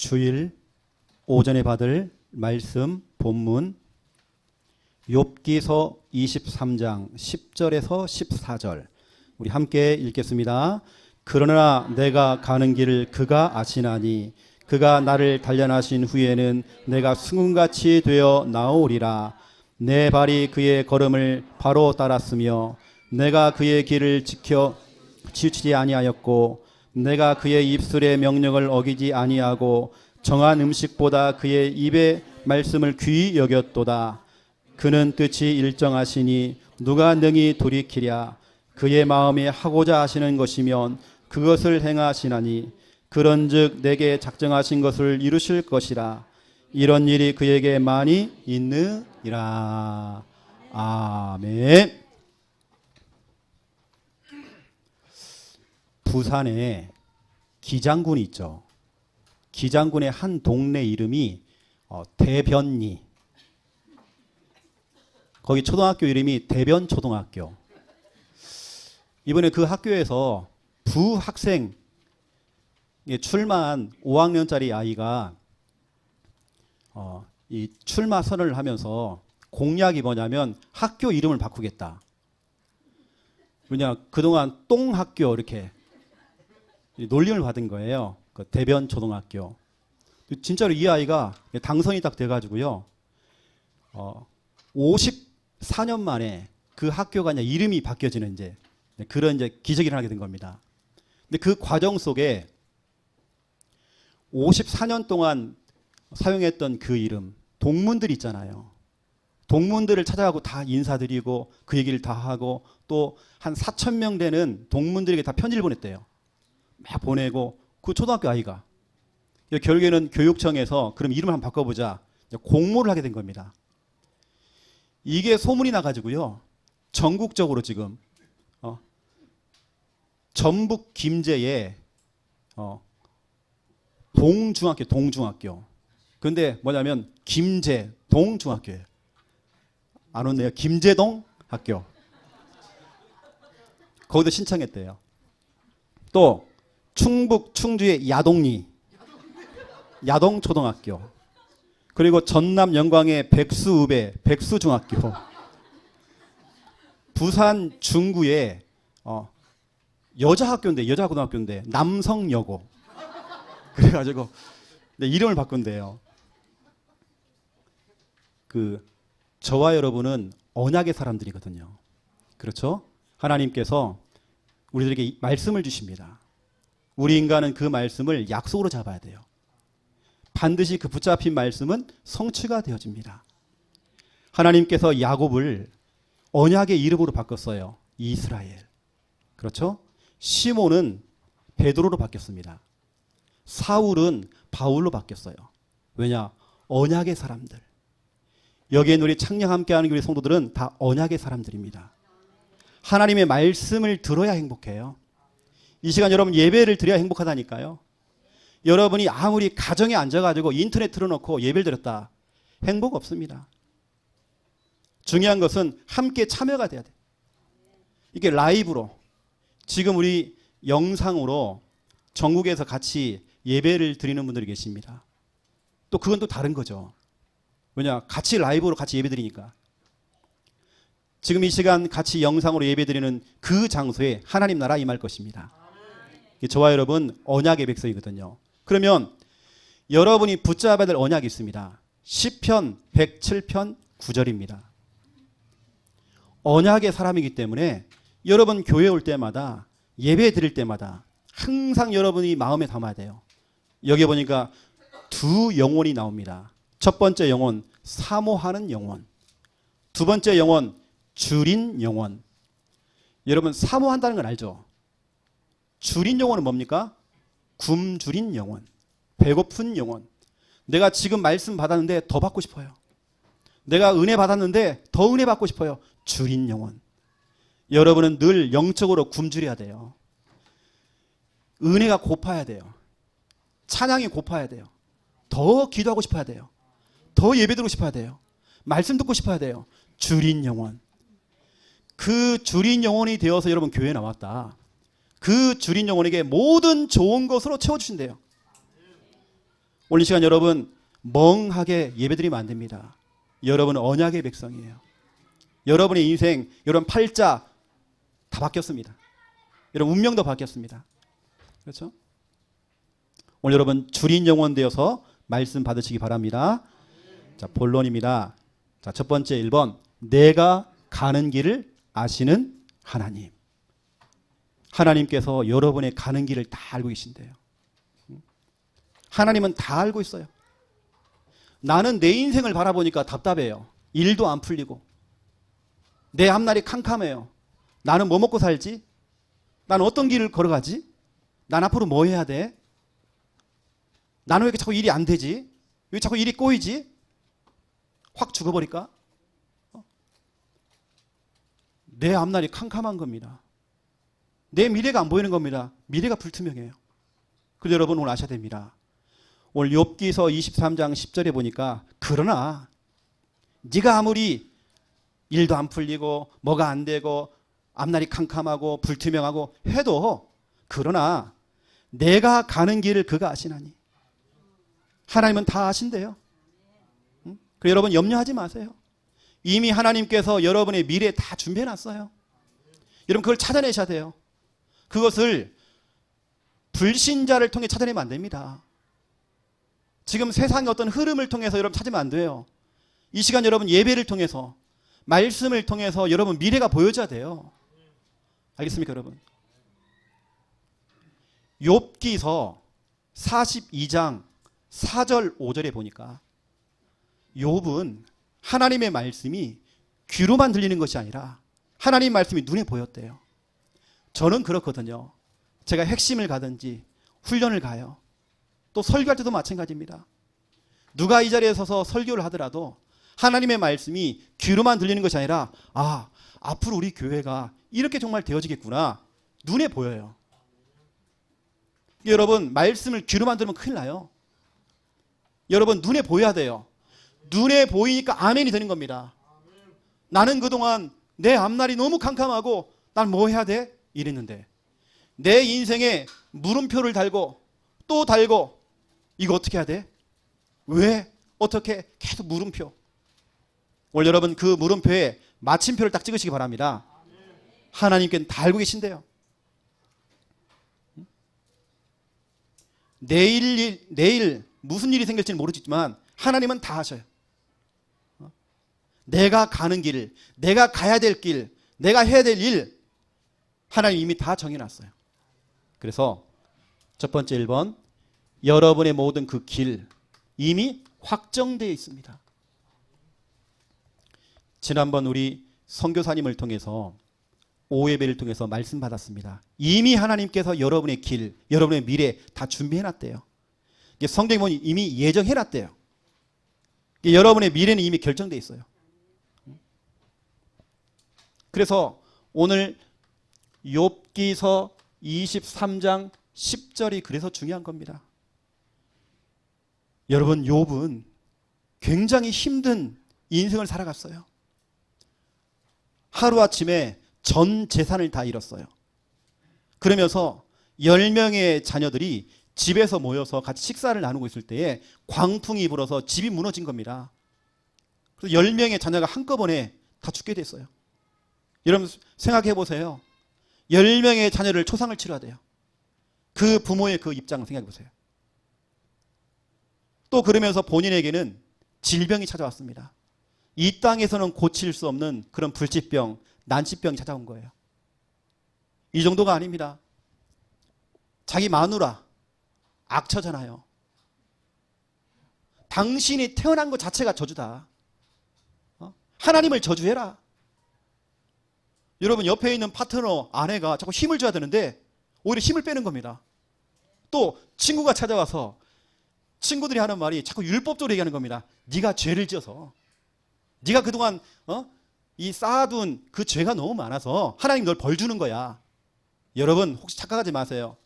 주일 오전에 받을 말씀 본문 욥기서 23장 10절에서 14절 우리 함께 읽겠습니다. 그러나 내가 가는 길을 그가 아시나니 그가 나를 단련하신 후에는 내가 승훈같이 되어 나오리라. 내 발이 그의 걸음을 바로 따랐으며 내가 그의 길을 지켜 치우치지 아니하였고 내가 그의 입술의 명령을 어기지 아니하고 정한 음식보다 그의 입의 말씀을 귀히 여겼도다. 그는 뜻이 일정하시니 누가 능히 돌이키랴. 그의 마음에 하고자 하시는 것이면 그것을 행하시나니 그런즉 내게 작정하신 것을 이루실 것이라. 이런 일이 그에게 많이 있느니라. 아멘. 부산에 기장군이 있죠. 기장군의 한 동네 이름이 대변리. 거기 초등학교 이름이 대변초등학교. 이번에 그 학교에서 부학생 출마한 5학년짜리 아이가 이 출마 선언을 하면서 공약이 뭐냐면 학교 이름을 바꾸겠다. 왜냐 그동안 똥학교 이렇게 놀림을 받은 거예요. 그 대변초등학교. 진짜로 이 아이가 당선이 딱 돼가지고요. 54년 만에 그 학교가 이제 이름이 바뀌어지는 이제 그런 이제 기적이 일어나게 된 겁니다. 근데 그 과정 속에 54년 동안 사용했던 그 이름, 동문들 있잖아요. 동문들을 찾아가고 다 인사드리고 그 얘기를 다 하고 또 한 4,000명 되는 동문들에게 다 편지를 보냈대요. 막 보내고 그 초등학교 아이가 결국에는 교육청에서 그럼 이름을 한번 바꿔보자 공모를 하게 된 겁니다. 이게 소문이 나가지고요. 전국적으로 지금 전북 김제에 동중학교. 근데 뭐냐면 김제 동중학교예요. 안 왔네요. 김제동 학교. 거기도 신청했대요. 또 충북 충주의 야동리 야동초등학교. 그리고 전남 영광의 백수읍의 백수중학교. 부산 중구의 여자학교인데 여자고등학교인데 남성여고. 그래가지고 이름을 바꾼대요. 저와 여러분은 언약의 사람들이거든요. 그렇죠? 하나님께서 우리들에게 말씀을 주십니다. 우리 인간은 그 말씀을 약속으로 잡아야 돼요. 반드시 그 붙잡힌 말씀은 성취가 되어집니다. 하나님께서 야곱을 언약의 이름으로 바꿨어요. 이스라엘. 그렇죠? 시몬은 베드로로 바뀌었습니다. 사울은 바울로 바뀌었어요. 왜냐? 언약의 사람들. 여기에 우리 창녕 함께하는 교회 성도들은 다 언약의 사람들입니다. 하나님의 말씀을 들어야 행복해요. 이 시간 여러분 예배를 드려야 행복하다니까요. 여러분이 아무리 가정에 앉아가지고 인터넷 틀어놓고 예배를 드렸다. 행복 없습니다. 중요한 것은 함께 참여가 돼야 돼. 이게 라이브로 지금 우리 영상으로 전국에서 같이 예배를 드리는 분들이 계십니다. 또 그건 또 다른 거죠. 왜냐? 같이 라이브로 같이 예배 드리니까. 지금 이 시간 같이 영상으로 예배 드리는 그 장소에 하나님 나라 임할 것입니다. 저와 여러분 언약의 백성이거든요. 그러면 여러분이 붙잡아야 될 언약이 있습니다. 시편 107편 9절입니다. 언약의 사람이기 때문에 여러분 교회 올 때마다 예배 드릴 때마다 항상 여러분이 마음에 담아야 돼요. 여기 보니까 두 영혼이 나옵니다. 첫 번째 영혼 사모하는 영혼, 두 번째 영혼 줄인 영혼. 여러분 사모한다는 걸 알죠? 줄인 영혼은 뭡니까? 굶주린 영혼, 배고픈 영혼. 내가 지금 말씀 받았는데 더 받고 싶어요. 내가 은혜 받았는데 더 은혜 받고 싶어요. 줄인 영혼. 여러분은 늘 영적으로 굶주려야 돼요. 은혜가 고파야 돼요. 찬양이 고파야 돼요. 더 기도하고 싶어야 돼요. 더 예배드리고 싶어야 돼요. 말씀 듣고 싶어야 돼요. 줄인 영혼. 그 줄인 영혼이 되어서 여러분 교회에 나왔다. 그 줄인 영혼에게 모든 좋은 것으로 채워주신대요. 오늘 이 시간 여러분 멍하게 예배드리면 안 됩니다. 여러분은 언약의 백성이에요. 여러분의 인생, 여러분 팔자 다 바뀌었습니다. 여러분 운명도 바뀌었습니다. 그렇죠? 오늘 여러분 주린 영혼 되어서 말씀 받으시기 바랍니다. 자, 본론입니다. 자, 첫 번째 1번. 내가 가는 길을 아시는 하나님. 하나님께서 여러분의 가는 길을 다 알고 계신대요. 하나님은 다 알고 있어요. 나는 내 인생을 바라보니까 답답해요. 일도 안 풀리고 내 앞날이 캄캄해요. 나는 뭐 먹고 살지? 나는 어떤 길을 걸어가지? 난 앞으로 뭐 해야 돼? 나는 왜 이렇게 자꾸 일이 안 되지? 왜 자꾸 일이 꼬이지? 확 죽어버릴까? 내 앞날이 캄캄한 겁니다. 내 미래가 안 보이는 겁니다. 미래가 불투명해요. 그래서 여러분 오늘 아셔야 됩니다. 오늘 욥기서 23장 10절에 보니까 그러나 네가 아무리 일도 안 풀리고 뭐가 안 되고 앞날이 캄캄하고 불투명하고 해도 그러나 내가 가는 길을 그가 아시나니. 하나님은 다 아신대요. 그래서 여러분 염려하지 마세요. 이미 하나님께서 여러분의 미래 다 준비해놨어요. 여러분 그걸 찾아내셔야 돼요. 그것을 불신자를 통해 찾아내면 안 됩니다. 지금 세상의 어떤 흐름을 통해서 여러분 찾으면 안 돼요. 이 시간 여러분 예배를 통해서 말씀을 통해서 여러분 미래가 보여져야 돼요. 알겠습니까 여러분? 욥기서 42장 4절 5절에 보니까 욥은 하나님의 말씀이 귀로만 들리는 것이 아니라 하나님의 말씀이 눈에 보였대요. 저는 그렇거든요. 제가 핵심을 가든지 훈련을 가요. 또 설교할 때도 마찬가지입니다. 누가 이 자리에 서서 설교를 하더라도 하나님의 말씀이 귀로만 들리는 것이 아니라 아, 앞으로 우리 교회가 이렇게 정말 되어지겠구나. 눈에 보여요. 여러분 말씀을 귀로만 들으면 큰일 나요. 여러분 눈에 보여야 돼요. 눈에 보이니까 아멘이 되는 겁니다. 나는 그동안 내 앞날이 너무 캄캄하고 난 뭐 해야 돼? 이랬는데 내 인생에 물음표를 달고 또 달고 이거 어떻게 해야 돼? 왜? 어떻게? 계속 물음표. 오늘 여러분 그 물음표에 마침표를 딱 찍으시기 바랍니다. 하나님께는 다 알고 계신데요. 내일 무슨 일이 생길지는 모르지만 하나님은 다 아셔요. 내가 가는 길, 내가 가야 될 길, 내가 해야 될 일 하나님 이미 다 정해놨어요. 그래서 첫 번째 1번 여러분의 모든 그 길 이미 확정되어 있습니다. 지난번 우리 선교사님을 통해서 오예배를 통해서 말씀 받았습니다. 이미 하나님께서 여러분의 길, 여러분의 미래 다 준비해놨대요. 성경에 보면 이미 예정해놨대요. 여러분의 미래는 이미 결정되어 있어요. 그래서 오늘 욥기서 23장 10절이 그래서 중요한 겁니다. 여러분 욥은 굉장히 힘든 인생을 살아갔어요. 하루아침에 전 재산을 다 잃었어요. 그러면서 10명의 자녀들이 집에서 모여서 같이 식사를 나누고 있을 때에 광풍이 불어서 집이 무너진 겁니다. 그래서 10명의 자녀가 한꺼번에 다 죽게 됐어요. 여러분 생각해 보세요. 10명의 자녀를 초상을 치러야 돼요. 그 부모의 그 입장을 생각해 보세요. 또 그러면서 본인에게는 질병이 찾아왔습니다. 이 땅에서는 고칠 수 없는 그런 불치병, 난치병이 찾아온 거예요. 이 정도가 아닙니다. 자기 마누라 악처잖아요. 당신이 태어난 것 자체가 저주다. 하나님을 저주해라. 여러분 옆에 있는 파트너 아내가 자꾸 힘을 줘야 되는데 오히려 힘을 빼는 겁니다. 또 친구가 찾아와서 친구들이 하는 말이 자꾸 율법적으로 얘기하는 겁니다. 네가 죄를 지어서 네가 그동안 이 쌓아둔 그 죄가 너무 많아서 하나님 널 벌 주는 거야. 여러분 혹시 착각하지 마세요.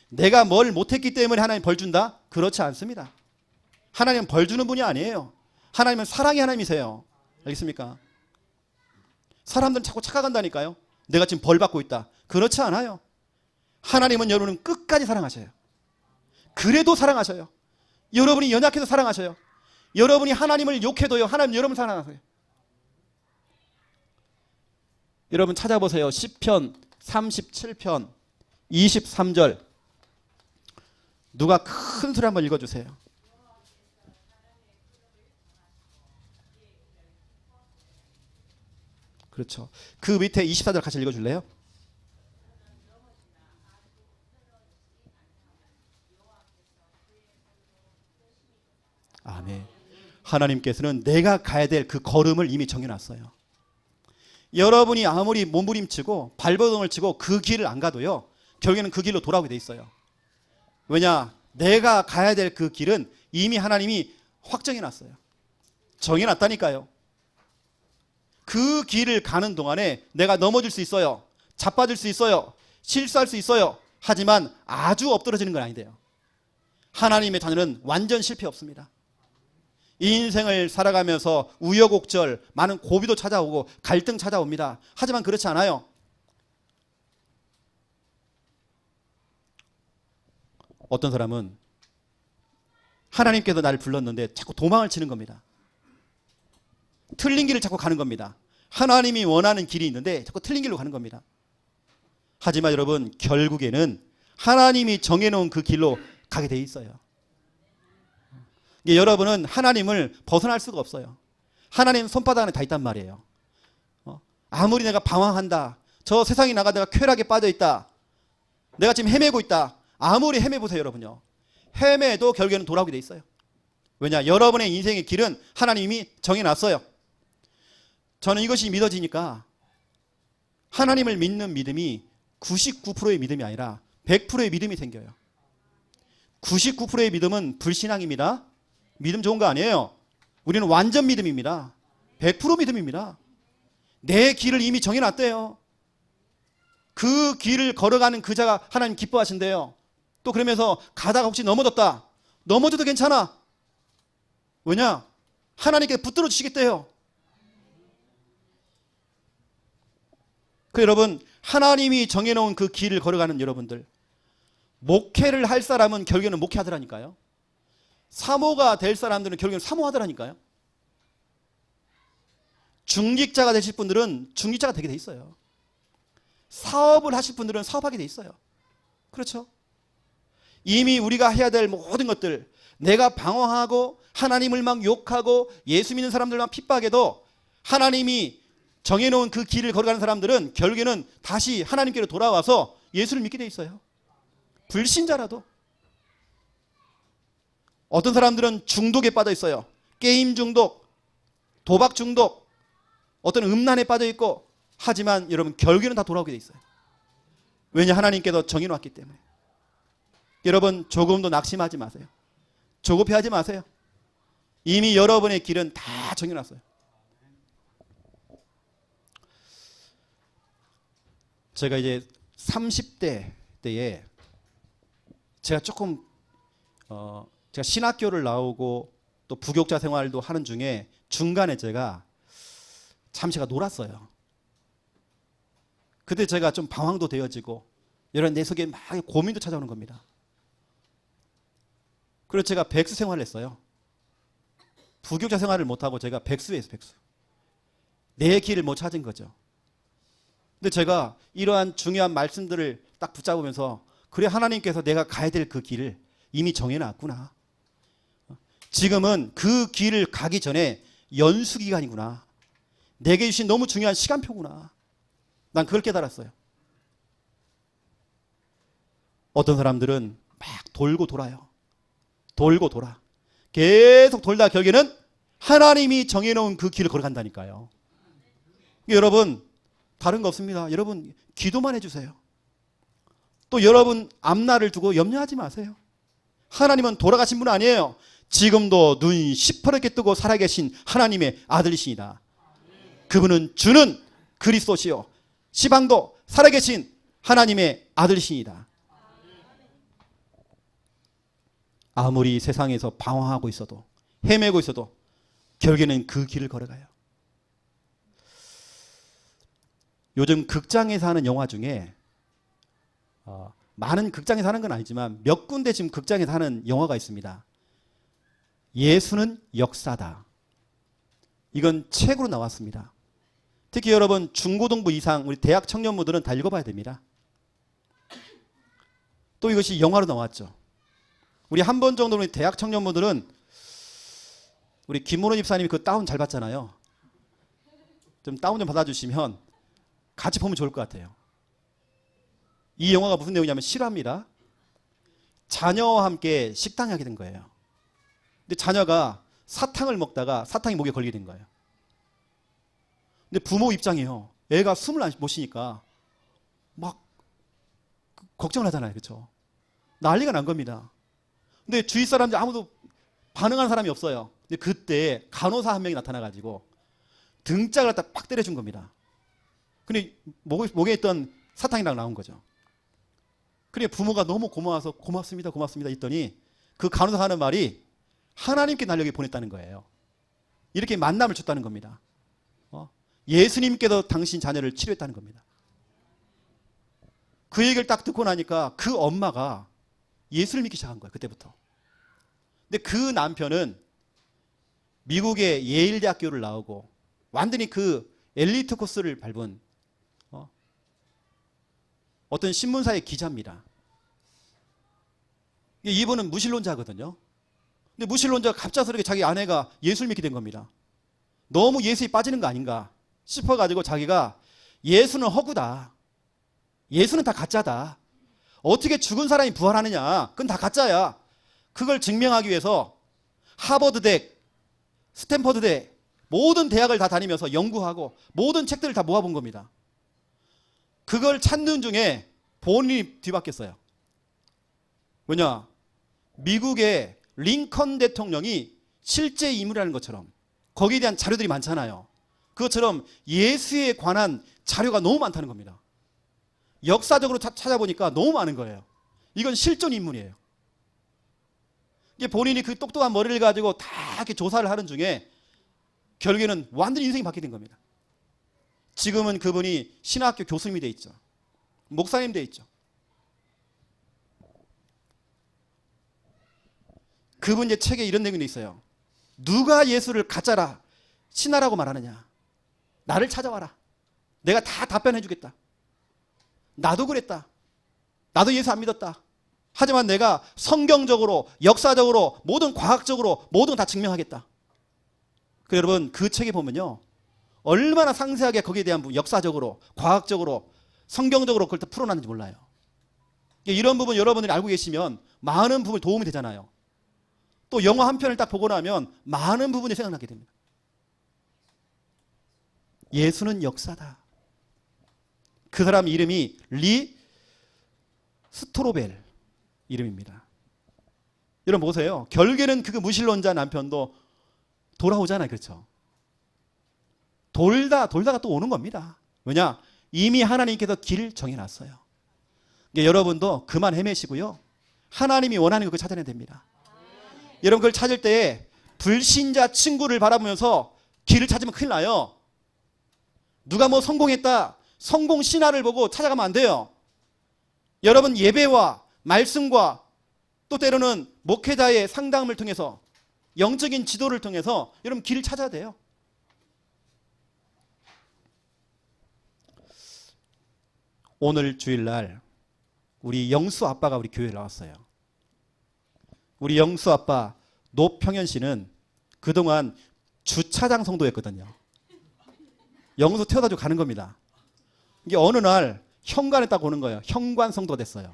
내가 뭘 못했기 때문에 하나님 벌 준다? 그렇지 않습니다. 하나님은 벌 주는 분이 아니에요. 하나님은 사랑의 하나님이세요. 알겠습니까? 사람들은 자꾸 착각한다니까요. 내가 지금 벌 받고 있다. 그렇지 않아요. 하나님은 여러분은 끝까지 사랑하셔요. 그래도 사랑하셔요. 여러분이 연약해서 사랑하셔요. 여러분이 하나님을 욕해도요, 하나님 여러분 사랑하세요. 여러분 찾아보세요. 시편 37편 23절. 누가 큰 소리 한번 읽어주세요. 그렇죠. 그 밑에 24절 같이 읽어줄래요? 아멘. 하나님께서는 내가 가야 될 그 걸음을 이미 정해놨어요. 여러분이 아무리 몸부림치고 발버둥을 치고 그 길을 안 가도요, 결국에는 그 길로 돌아오게 돼 있어요. 왜냐? 내가 가야 될 그 길은 이미 하나님이 확정해놨어요. 정해놨다니까요. 그 길을 가는 동안에 내가 넘어질 수 있어요. 자빠질 수 있어요. 실수할 수 있어요. 하지만 아주 엎드러지는 건 아니대요. 하나님의 자녀는 완전 실패 없습니다. 이 인생을 살아가면서 우여곡절, 많은 고비도 찾아오고 갈등 찾아옵니다. 하지만 그렇지 않아요. 어떤 사람은 하나님께서 나를 불렀는데 자꾸 도망을 치는 겁니다. 틀린 길을 자꾸 가는 겁니다. 하나님이 원하는 길이 있는데 자꾸 틀린 길로 가는 겁니다. 하지만 여러분, 결국에는 하나님이 정해놓은 그 길로 가게 돼 있어요. 여러분은 하나님을 벗어날 수가 없어요. 하나님 손바닥 안에 다 있단 말이에요. 아무리 내가 방황한다, 저 세상에 나가 내가 쾌락에 빠져 있다, 내가 지금 헤매고 있다, 아무리 헤매보세요 여러분요, 헤매도 결국에는 돌아오게 돼 있어요. 왜냐? 여러분의 인생의 길은 하나님이 정해놨어요. 저는 이것이 믿어지니까 하나님을 믿는 믿음이 99%의 믿음이 아니라 100%의 믿음이 생겨요. 99%의 믿음은 불신앙입니다. 믿음 좋은 거 아니에요. 우리는 완전 믿음입니다. 100% 믿음입니다. 내 길을 이미 정해놨대요. 그 길을 걸어가는 그 자가 하나님 기뻐하신대요. 또 그러면서 가다가 혹시 넘어졌다, 넘어져도 괜찮아. 왜냐? 하나님께 붙들어 주시겠대요. 여러분, 하나님이 정해놓은 그 길을 걸어가는 여러분들, 목회를 할 사람은 결국에는 목회하더라니까요. 사모가 될 사람들은 결국에는 사모하더라니까요. 중직자가 되실 분들은 중직자가 되게 돼 있어요. 사업을 하실 분들은 사업하게 돼 있어요. 그렇죠? 이미 우리가 해야 될 모든 것들, 내가 방황하고 하나님을 막 욕하고 예수 믿는 사람들만 핍박해도 하나님이 정해놓은 그 길을 걸어가는 사람들은 결국에는 다시 하나님께로 돌아와서 예수를 믿게 돼 있어요. 불신자라도. 어떤 사람들은 중독에 빠져 있어요. 게임 중독, 도박 중독, 어떤 음란에 빠져 있고, 하지만 여러분 결국에는 다 돌아오게 돼 있어요. 왜냐? 하나님께서 정해놓았기 때문에. 여러분, 조금도 낙심하지 마세요. 조급해하지 마세요. 이미 여러분의 길은 다 정해놨어요. 제가 이제 30대 때에 제가 조금 제가 신학교를 나오고 또 부교육자 생활도 하는 중에 중간에 제가 놀았어요. 그때 제가 좀 방황도 되어지고 이런 내 속에 막 고민도 찾아오는 겁니다. 그래서 제가 백수 생활을 했어요. 부교육자 생활을 못하고 제가 백수예요, 백수. 내 길을 못 찾은 거죠. 근데 제가 이러한 중요한 말씀들을 딱 붙잡으면서, 그래, 하나님께서 내가 가야 될 그 길을 이미 정해놨구나. 지금은 그 길을 가기 전에 연수기간이구나. 내게 주신 너무 중요한 시간표구나. 난 그걸 깨달았어요. 어떤 사람들은 막 돌고 돌아요. 돌고 돌아. 계속 돌다 결국에는 하나님이 정해놓은 그 길을 걸어간다니까요. 여러분, 다른 거 없습니다. 여러분, 기도만 해주세요. 또 여러분 앞날을 두고 염려하지 마세요. 하나님은 돌아가신 분 아니에요. 지금도 눈 시퍼렇게 뜨고 살아계신 하나님의 아들이시니다. 그분은 주는 그리스도시요 시방도 살아계신 하나님의 아들이시니다. 아무리 세상에서 방황하고 있어도, 헤매고 있어도 결국에는 그 길을 걸어가요. 요즘 극장에서 하는 영화 중에 많은 극장에서 하는 건 아니지만 몇 군데 지금 극장에서 하는 영화가 있습니다. 예수는 역사다. 이건 책으로 나왔습니다. 특히 여러분 중고등부 이상 우리 대학 청년부들은 다 읽어봐야 됩니다. 또 이것이 영화로 나왔죠. 우리 한 번 정도는 대학 청년부들은 우리 김문호 집사님이 그 다운 잘 받잖아요. 좀 다운 좀 받아주시면 같이 보면 좋을 것 같아요. 이 영화가 무슨 내용이냐면 실화입니다. 자녀와 함께 식당에 하게 된 거예요. 근데 자녀가 사탕을 먹다가 사탕이 목에 걸리게 된 거예요. 근데 부모 입장이에요. 애가 숨을 못 쉬니까 막 걱정을 하잖아요. 그렇죠? 난리가 난 겁니다. 근데 주위 사람들 아무도 반응하는 사람이 없어요. 근데 그때 간호사 한 명이 나타나가지고 등짝을 갖다 팍 때려준 겁니다. 근데 목에 있던 사탕이랑 나온 거죠. 그래 부모가 너무 고마워서 고맙습니다 고맙습니다 했더니 그 간호사가 하는 말이 하나님께 날 여기 보냈다는 거예요. 이렇게 만남을 줬다는 겁니다. 예수님께서 당신 자녀를 치료했다는 겁니다. 그 얘기를 딱 듣고 나니까 그 엄마가 예수를 믿기 시작한 거예요. 그때부터. 근데 그 남편은 미국의 예일 대학교를 나오고 완전히 그 엘리트 코스를 밟은 어떤 신문사의 기자입니다. 이분은 무신론자거든요. 근데 무신론자가 갑작스럽게 자기 아내가 예수를 믿게 된 겁니다. 너무 예수에 빠지는 거 아닌가 싶어가지고 자기가 예수는 허구다. 예수는 다 가짜다. 어떻게 죽은 사람이 부활하느냐. 그건 다 가짜야. 그걸 증명하기 위해서 하버드대, 스탠퍼드대 모든 대학을 다 다니면서 연구하고 모든 책들을 다 모아본 겁니다. 그걸 찾는 중에 본인이 뒤바뀌었어요. 뭐냐? 미국의 링컨 대통령이 실제 인물이라는 것처럼 거기에 대한 자료들이 많잖아요. 그것처럼 예수에 관한 자료가 너무 많다는 겁니다. 역사적으로 찾아보니까 너무 많은 거예요. 이건 실존 인물이에요. 이게 본인이 그 똑똑한 머리를 가지고 다 이렇게 조사를 하는 중에 결국에는 완전히 인생이 바뀌게 된 겁니다. 지금은 그분이 신학교 교수님이 돼 있죠. 목사님 돼 있죠. 그분 의 책에 이런 내용이 있어요. 누가 예수를 가짜라 신하라고 말하느냐. 나를 찾아와라. 내가 다 답변해 주겠다. 나도 그랬다. 나도 예수 안 믿었다. 하지만 내가 성경적으로 역사적으로 모든 과학적으로 모든 다 증명하겠다. 그 여러분 그 책에 보면요. 얼마나 상세하게 거기에 대한 역사적으로 과학적으로 성경적으로 그걸 다 풀어놨는지 몰라요. 이런 부분 여러분들이 알고 계시면 많은 부분이 도움이 되잖아요. 또 영화 한 편을 딱 보고 나면 많은 부분이 생각나게 됩니다. 예수는 역사다. 그 사람 이름이 리 스트로벨 이름입니다. 여러분 보세요. 결국에는 그 무신론자 남편도 돌아오잖아요. 그렇죠? 돌다가 또 오는 겁니다. 왜냐? 이미 하나님께서 길을 정해놨어요. 여러분도 그만 헤매시고요. 하나님이 원하는 걸 찾아내야 됩니다. 여러분 그걸 찾을 때 불신자 친구를 바라보면서 길을 찾으면 큰일 나요. 누가 뭐 성공했다. 성공 신화를 보고 찾아가면 안 돼요. 여러분 예배와 말씀과 또 때로는 목회자의 상담을 통해서 영적인 지도를 통해서 여러분 길을 찾아야 돼요. 오늘 주일날 우리 영수 아빠가 우리 교회에 나왔어요. 우리 영수 아빠 노평현 씨는 그동안 주차장 성도였거든요. 영수 태워다 주고 가는 겁니다. 이게 어느 날 현관에 딱 오는 거예요. 현관 성도가 됐어요.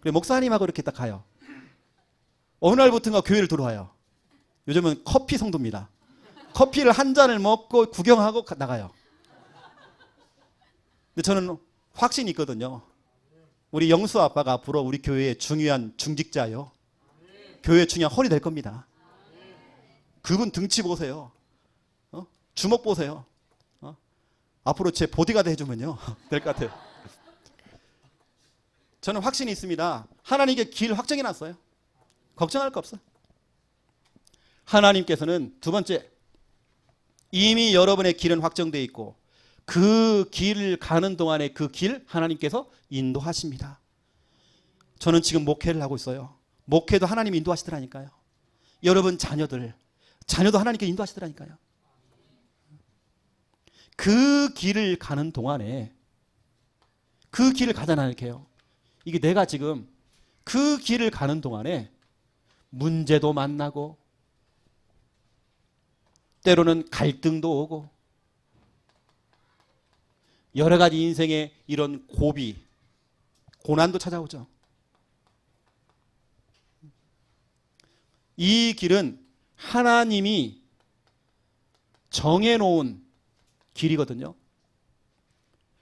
그래 목사님하고 이렇게 딱 가요. 어느 날부터인가 교회를 들어와요. 요즘은 커피 성도입니다. 커피를 한 잔을 먹고 구경하고 나가요. 근데 저는 확신이 있거든요. 우리 영수 아빠가 앞으로 우리 교회의 중요한 중직자요. 교회의 중요한 헐이 될 겁니다. 그분 등치 보세요. 주먹 보세요. 앞으로 제 보디가드 해주면요. 될 것 같아요. 저는 확신이 있습니다. 하나님께 길 확정해놨어요. 걱정할 거 없어요. 하나님께서는 두 번째, 이미 여러분의 길은 확정되어 있고 그 길을 가는 동안에 그 길 하나님께서 인도하십니다. 저는 지금 목회를 하고 있어요. 목회도 하나님이 인도하시더라니까요. 여러분 자녀도 하나님께 인도하시더라니까요. 그 길을 가는 동안에 그 길을 가잖아요. 이렇게요. 이게 내가 지금 그 길을 가는 동안에 문제도 만나고 때로는 갈등도 오고 여러 가지 인생의 이런 고비, 고난도 찾아오죠. 이 길은 하나님이 정해놓은 길이거든요.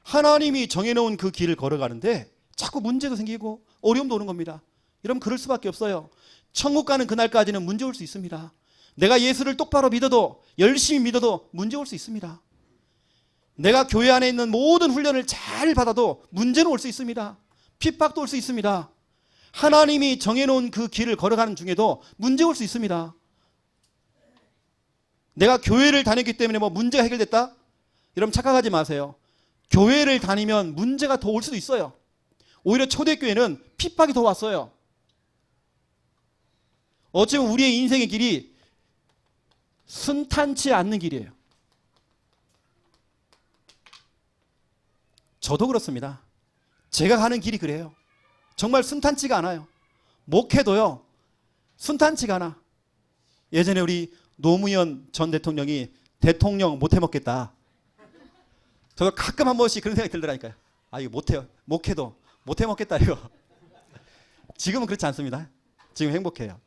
하나님이 정해놓은 그 길을 걸어가는데 자꾸 문제도 생기고 어려움도 오는 겁니다. 여러분 그럴 수밖에 없어요. 천국 가는 그날까지는 문제 올 수 있습니다. 내가 예수를 똑바로 믿어도 열심히 믿어도 문제 올 수 있습니다. 내가 교회 안에 있는 모든 훈련을 잘 받아도 문제는 올 수 있습니다. 핍박도 올 수 있습니다. 하나님이 정해놓은 그 길을 걸어가는 중에도 문제 올 수 있습니다. 내가 교회를 다녔기 때문에 뭐 문제가 해결됐다? 여러분 착각하지 마세요. 교회를 다니면 문제가 더 올 수도 있어요. 오히려 초대교회는 핍박이 더 왔어요. 어쩌면 우리의 인생의 길이 순탄치 않는 길이에요. 저도 그렇습니다. 제가 가는 길이 그래요. 정말 순탄치가 않아요. 목회도요, 순탄치가 않아. 예전에 우리 노무현 전 대통령이 대통령 못 해먹겠다. 저도 가끔 한 번씩 그런 생각이 들더라니까요. 아, 이거 못해요. 목회도 못 해먹겠다, 이거. 지금은 그렇지 않습니다. 지금 행복해요.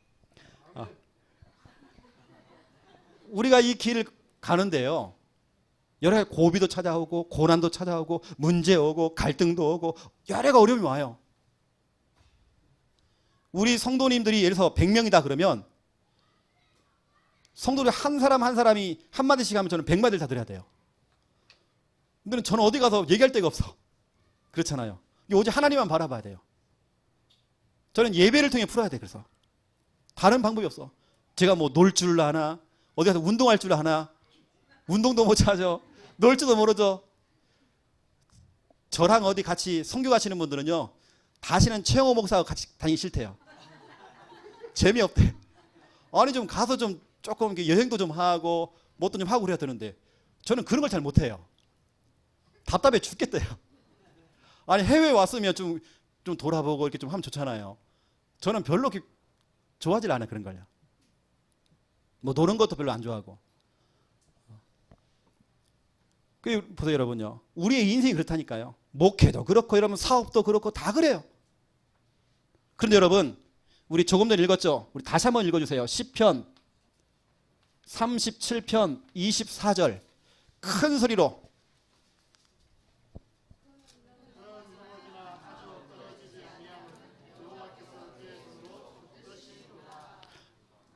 우리가 이 길을 가는데요, 여러 가지 고비도 찾아오고 고난도 찾아오고 문제 오고 갈등도 오고 여러 가지 어려움이 와요. 우리 성도님들이 예를 들어서 100명이다 그러면 성도들 한 사람 한 사람이 한마디씩 하면 저는 100마디를 다 드려야 돼요. 근데 저는 어디 가서 얘기할 데가 없어. 그렇잖아요. 오직 하나님만 바라봐야 돼요. 저는 예배를 통해 풀어야 돼. 그래서 다른 방법이 없어. 제가 뭐 놀 줄 아나, 어디 가서 운동할 줄 아나, 운동도 못 하죠. 놀 줄도 모르죠. 저랑 어디 같이 선교 가시는 분들은요, 다시는 최영호 목사하고 같이 다니기 싫대요. 재미없대. 아니 좀 가서 좀 조금 여행도 좀 하고 뭣도 좀 하고 그래야 되는데 저는 그런 걸 잘 못해요. 답답해 죽겠대요. 아니 해외에 왔으면 좀 돌아보고 이렇게 좀 하면 좋잖아요. 저는 별로 이렇게 좋아하지 않아요. 그런 걸요. 뭐 노는 것도 별로 안 좋아하고. 그 보세요 여러분요. 우리의 인생이 그렇다니까요. 목회도 그렇고 이러면 사업도 그렇고 다 그래요. 그런데 여러분 우리 조금 전에 읽었죠. 우리 다시 한번 읽어주세요. 시편 37편 24절 큰 소리로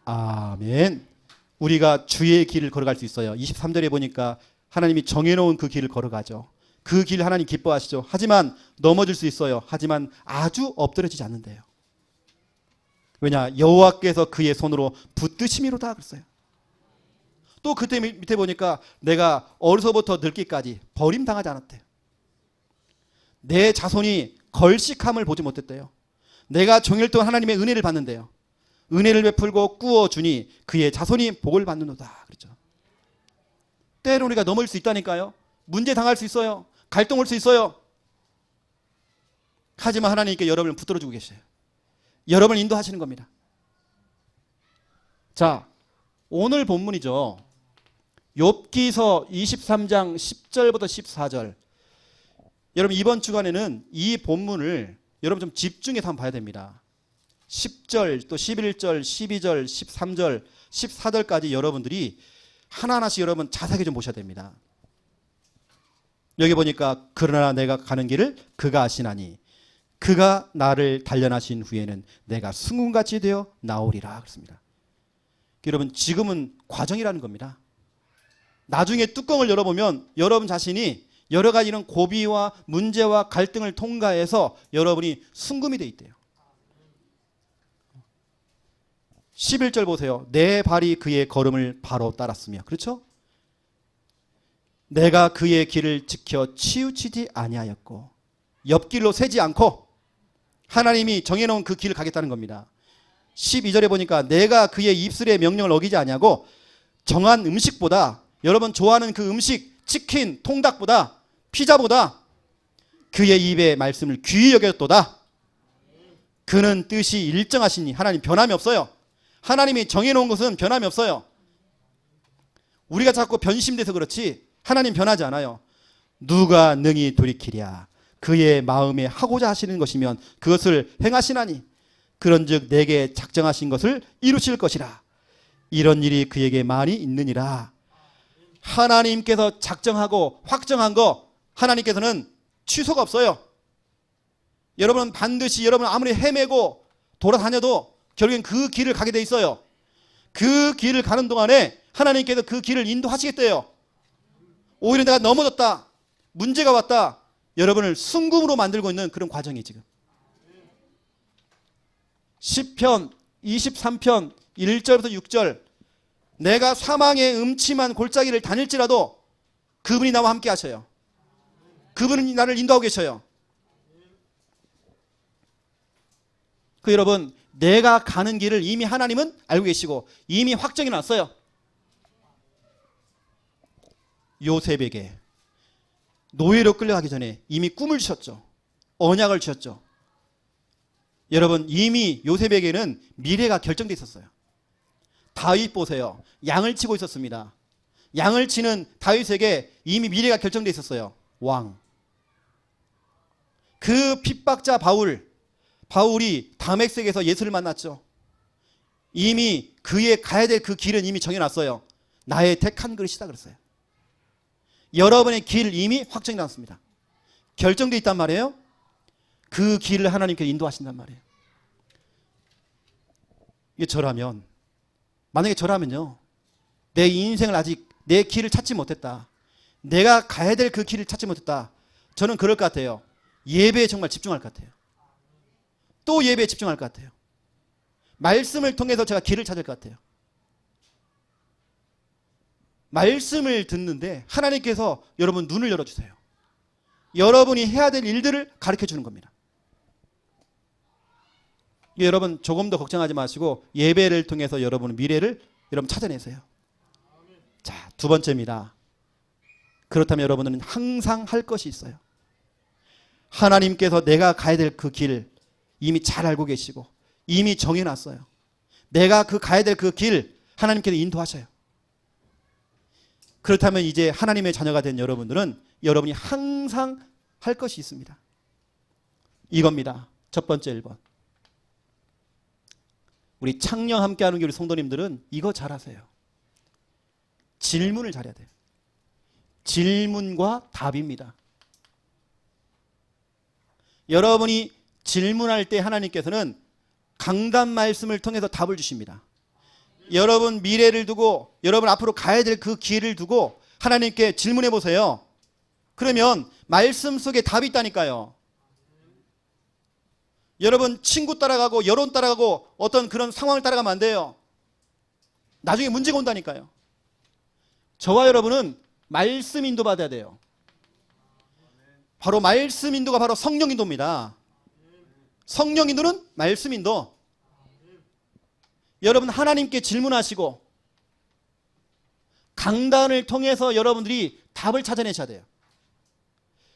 아멘. 우리가 주의 길을 걸어갈 수 있어요. 23절에 보니까 하나님이 정해놓은 그 길을 걸어가죠. 그 길 하나님 기뻐하시죠. 하지만 넘어질 수 있어요. 하지만 아주 엎드려지지 않는데요. 왜냐? 여호와께서 그의 손으로 붙드심이로다 그랬어요. 또 그때 밑에 보니까 내가 어려서부터 늙기까지 버림당하지 않았대요. 내 자손이 걸식함을 보지 못했대요. 내가 종일 동안 하나님의 은혜를 받는데요. 은혜를 베풀고 꾸어주니 그의 자손이 복을 받는도다 그렇죠. 때로 우리가 넘어질 수 있다니까요. 문제 당할 수 있어요. 갈등 올 수 있어요. 하지만 하나님께 여러분을 붙들어주고 계셔요. 여러분을 인도하시는 겁니다. 자, 오늘 본문이죠. 욥기서 23장 10절부터 14절. 여러분 이번 주간에는 이 본문을 여러분 좀 집중해서 한번 봐야 됩니다. 10절, 또 11절, 12절, 13절, 14절까지 여러분들이 하나하나씩 여러분 자세하게 좀 보셔야 됩니다. 여기 보니까 그러나 내가 가는 길을 그가 아시나니 그가 나를 단련하신 후에는 내가 승훈같이 되어 나오리라 그랬습니다. 여러분 지금은 과정이라는 겁니다. 나중에 뚜껑을 열어보면 여러분 자신이 여러 가지 이런 고비와 문제와 갈등을 통과해서 여러분이 순금이 돼 있대요. 11절 보세요. 내 발이 그의 걸음을 바로 따랐으며 그렇죠? 내가 그의 길을 지켜 치우치지 아니하였고 옆길로 새지 않고 하나님이 정해놓은 그 길을 가겠다는 겁니다. 12절에 보니까 내가 그의 입술의 명령을 어기지 아니하고 정한 음식보다, 여러분 좋아하는 그 음식, 치킨, 통닭보다, 피자보다 그의 입의 말씀을 귀히 여겼도다. 그는 뜻이 일정하시니, 하나님 변함이 없어요. 하나님이 정해놓은 것은 변함이 없어요. 우리가 자꾸 변심돼서 그렇지 하나님 변하지 않아요. 누가 능히 돌이키랴. 그의 마음에 하고자 하시는 것이면 그것을 행하시나니 그런즉 내게 작정하신 것을 이루실 것이라. 이런 일이 그에게 많이 있느니라. 하나님께서 작정하고 확정한 거 하나님께서는 취소가 없어요. 여러분은 반드시, 여러분 아무리 헤매고 돌아다녀도 결국엔 그 길을 가게 돼 있어요. 그 길을 가는 동안에 하나님께서 그 길을 인도하시겠대요. 오히려 내가 넘어졌다, 문제가 왔다, 여러분을 순금으로 만들고 있는 그런 과정이 지금. 시편 23편 1절부터 6절, 내가 사망의 음침한 골짜기를 다닐지라도 그분이 나와 함께 하셔요. 그분이 나를 인도하고 계셔요. 그 여러분, 내가 가는 길을 이미 하나님은 알고 계시고 이미 확정해 놨어요. 요셉에게 노예로 끌려가기 전에 이미 꿈을 주셨죠. 언약을 주셨죠. 여러분, 이미 요셉에게는 미래가 결정돼 있었어요. 다윗 보세요. 양을 치고 있었습니다. 양을 치는 다윗에게 이미 미래가 결정돼 있었어요. 왕. 그 핍박자 바울이 다메섹에서 예수를 만났죠. 이미 그의 가야 될 그 길은 이미 정해놨어요. 나의 택한 그릇이다 그랬어요. 여러분의 길 이미 확정이 났습니다. 결정되어 있단 말이에요. 그 길을 하나님께서 인도하신단 말이에요. 이게 저라면, 만약에 저라면요, 내 인생을 아직 내 길을 찾지 못했다, 내가 가야 될 그 길을 찾지 못했다, 저는 그럴 것 같아요. 예배에 정말 집중할 것 같아요. 또 예배에 집중할 것 같아요. 말씀을 통해서 제가 길을 찾을 것 같아요. 말씀을 듣는데 하나님께서 여러분 눈을 열어주세요. 여러분이 해야 될 일들을 가르쳐 주는 겁니다. 여러분 조금 더 걱정하지 마시고 예배를 통해서 여러분의 미래를 여러분 찾아내세요. 자, 두 번째입니다. 그렇다면 여러분은 항상 할 것이 있어요. 하나님께서 내가 가야 될 그 길 이미 잘 알고 계시고 이미 정해놨어요. 내가 가야 될 그 길 하나님께서 인도하셔요. 그렇다면 이제 하나님의 자녀가 된 여러분들은 여러분이 항상 할 것이 있습니다. 이겁니다. 첫 번째 1번. 우리 창녕 함께하는 우리 성도님들은 이거 잘하세요. 질문을 잘해야 돼요. 질문과 답입니다. 여러분이 질문할 때 하나님께서는 강단 말씀을 통해서 답을 주십니다. 여러분 미래를 두고 여러분 앞으로 가야 될 그 길을 두고 하나님께 질문해 보세요. 그러면 말씀 속에 답이 있다니까요. 여러분 친구 따라가고 여론 따라가고 어떤 그런 상황을 따라가면 안 돼요. 나중에 문제가 온다니까요. 저와 여러분은 말씀 인도 받아야 돼요. 바로 말씀 인도가 바로 성령 인도입니다. 성령 인도는 말씀 인도. 여러분 하나님께 질문하시고 강단을 통해서 여러분들이 답을 찾아내셔야 돼요.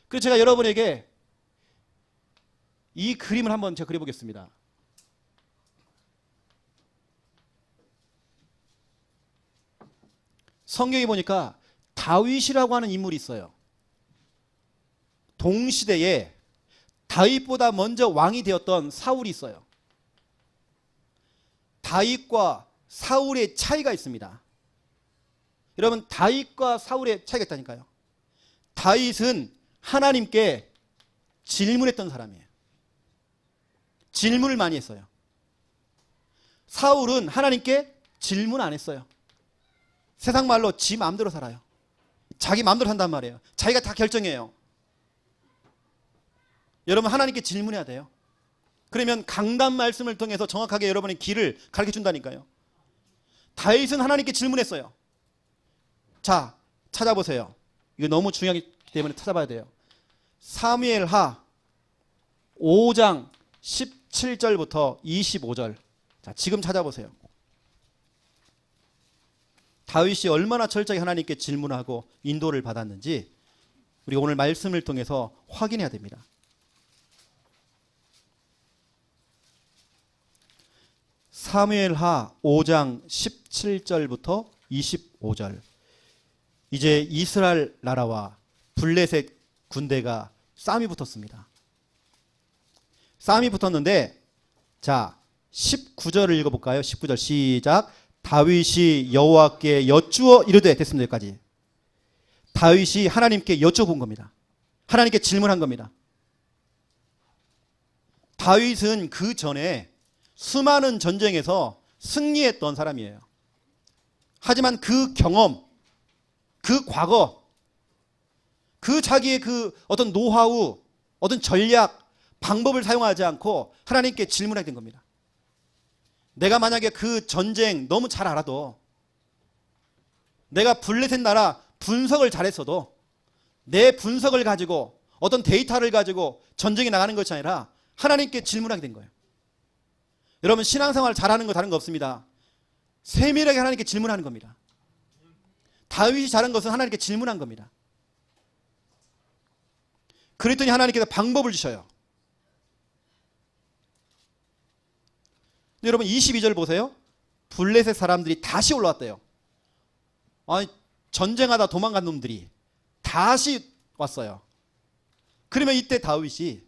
그래서 제가 여러분에게 이 그림을 한번 제가 그려보겠습니다. 성경에 보니까 다윗이라고 하는 인물이 있어요. 동시대에 다윗보다 먼저 왕이 되었던 사울이 있어요. 다윗과 사울의 차이가 있습니다. 여러분 다윗과 사울의 차이가 있다니까요. 다윗은 하나님께 질문했던 사람이에요. 질문을 많이 했어요. 사울은 하나님께 질문 안 했어요. 세상 말로 지 마음대로 살아요. 자기 마음대로 산단 말이에요. 자기가 다 결정해요. 여러분 하나님께 질문해야 돼요. 그러면 강단 말씀을 통해서 정확하게 여러분의 길을 가르쳐 준다니까요. 다윗은 하나님께 질문했어요. 자, 찾아보세요. 이거 너무 중요하기 때문에 찾아봐야 돼요. 사무엘하 5장 17절부터 25절 자, 지금 찾아보세요. 다윗이 얼마나 철저히 하나님께 질문하고 인도를 받았는지 우리 오늘 말씀을 통해서 확인해야 됩니다. 사무엘하 5장 17절부터 25절. 이제 이스라엘 나라와 블레셋 군대가 싸움이 붙었습니다. 싸움이 붙었는데, 자, 19절을 읽어볼까요? 19절 시작. 다윗이 여호와께 여쭈어 이르되, 됐습니다. 여기까지. 다윗이 하나님께 여쭤본 겁니다. 하나님께 질문한 겁니다. 다윗은 그 전에 수많은 전쟁에서 승리했던 사람이에요. 하지만 그 경험, 그 과거, 그 자기의 그 어떤 노하우, 어떤 전략, 방법을 사용하지 않고 하나님께 질문하게 된 겁니다. 내가 만약에 그 전쟁 너무 잘 알아도, 내가 블레셋 나라 분석을 잘했어도 내 분석을 가지고 어떤 데이터를 가지고 전쟁에 나가는 것이 아니라 하나님께 질문하게 된 거예요. 여러분, 신앙생활 잘하는 거 다른 거 없습니다. 세밀하게 하나님께 질문하는 겁니다. 다윗이 잘한 것은 하나님께 질문한 겁니다. 그랬더니 하나님께서 방법을 주셔요. 근데 여러분 22절 보세요. 블레셋 사람들이 다시 올라왔대요. 아니, 전쟁하다 도망간 놈들이 다시 왔어요. 그러면 이때 다윗이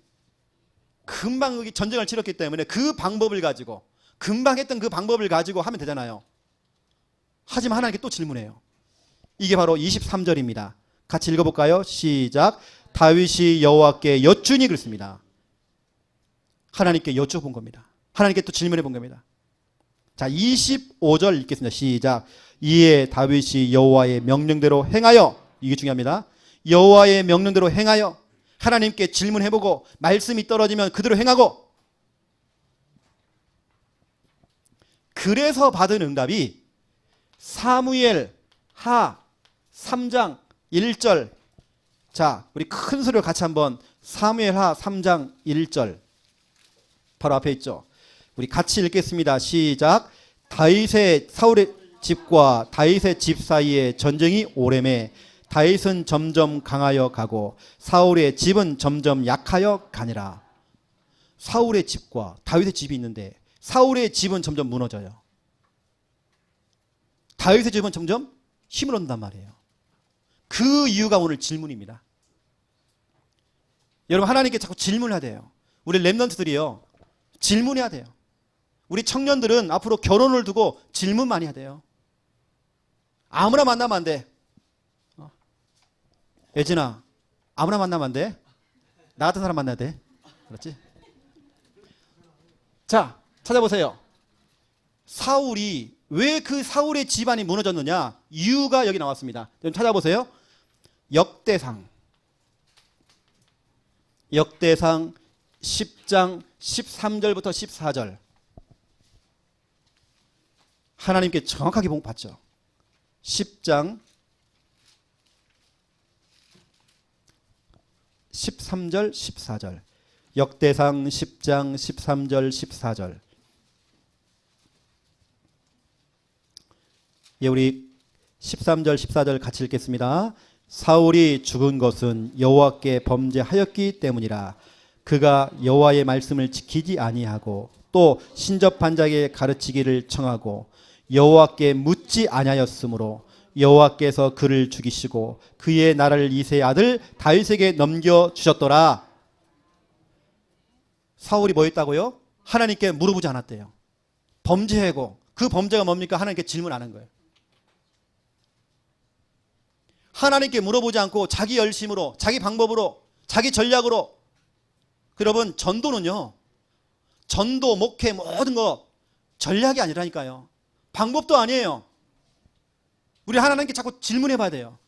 금방 전쟁을 치렀기 때문에 그 방법을 가지고, 금방 했던 그 방법을 가지고 하면 되잖아요. 하지만 하나님께 또 질문해요. 이게 바로 23절입니다. 같이 읽어볼까요? 시작. 다윗이 여호와께 여쭈니 그랬습니다. 하나님께 여쭤본 겁니다. 하나님께 또 질문해 본 겁니다. 자, 25절 읽겠습니다. 시작. 이에 다윗이 여호와의 명령대로 행하여, 이게 중요합니다. 여호와의 명령대로 행하여, 하나님께 질문해보고 말씀이 떨어지면 그대로 행하고, 그래서 받은 응답이 사무엘 하 3장 1절. 자, 우리 큰 소리로 같이 한번 사무엘 하 3장 1절 바로 앞에 있죠. 우리 같이 읽겠습니다. 시작. 다윗의 사울의 집과 다윗의 집 사이에 전쟁이 오래매 다윗은 점점 강하여 가고 사울의 집은 점점 약하여 가니라. 사울의 집과 다윗의 집이 있는데 사울의 집은 점점 무너져요. 다윗의 집은 점점 힘을 얻는단 말이에요. 그 이유가 오늘 질문입니다. 여러분, 하나님께 자꾸 질문해야 돼요. 우리 랩런트들이요, 질문해야 돼요. 우리 청년들은 앞으로 결혼을 두고 질문 많이 해야 돼요. 아무나 만나면 안 돼. 예진아, 아무나 만나면 안 돼. 나 같은 사람 만나야 돼. 그렇지? 자, 찾아보세요. 사울이 왜 그 사울의 집안이 무너졌느냐? 이유가 여기 나왔습니다. 좀 찾아보세요. 역대상 10장 13절부터 14절. 하나님께 정확하게 받죠. 10장 13절 14절. 역대상 10장 13절 14절. 예, 우리 13절 14절 같이 읽겠습니다. 사울이 죽은 것은 여호와께 범죄하였기 때문이라. 그가 여호와의 말씀을 지키지 아니하고 또 신접한 자에게 가르치기를 청하고 여호와께 묻지 아니하였으므로 여호와께서 그를 죽이시고 그의 나라를 이새의 아들 다윗에게 넘겨주셨더라. 사울이 뭐 했다고요? 하나님께 물어보지 않았대요. 범죄하고, 그 범죄가 뭡니까? 하나님께 질문 안 한 거예요. 하나님께 물어보지 않고 자기 열심으로, 자기 방법으로, 자기 전략으로. 여러분, 전도는요, 전도, 목회, 모든 거 전략이 아니라니까요. 방법도 아니에요. 우리 하나님께 자꾸 질문해 봐야 돼요.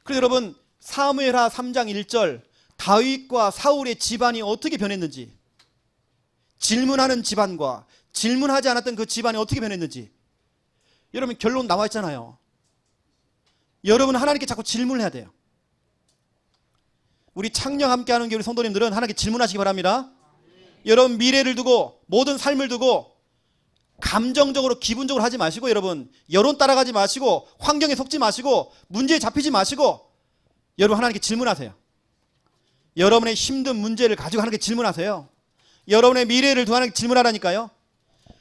그래서 여러분, 사무엘하 3장 1절, 다윗과 사울의 집안이 어떻게 변했는지, 질문하는 집안과 질문하지 않았던 그 집안이 어떻게 변했는지 여러분 결론 나와 있잖아요. 여러분, 하나님께 자꾸 질문을 해야 돼요. 우리 창녕 함께하는 교회 성도님들은 하나님께 질문하시기 바랍니다. 여러분 미래를 두고 모든 삶을 두고 감정적으로 기분적으로 하지 마시고 여러분 여론 따라가지 마시고 환경에 속지 마시고 문제에 잡히지 마시고 여러분 하나님께 질문하세요. 여러분의 힘든 문제를 가지고 하나님께 질문하세요. 여러분의 미래를 두고 하나님께 질문하라니까요.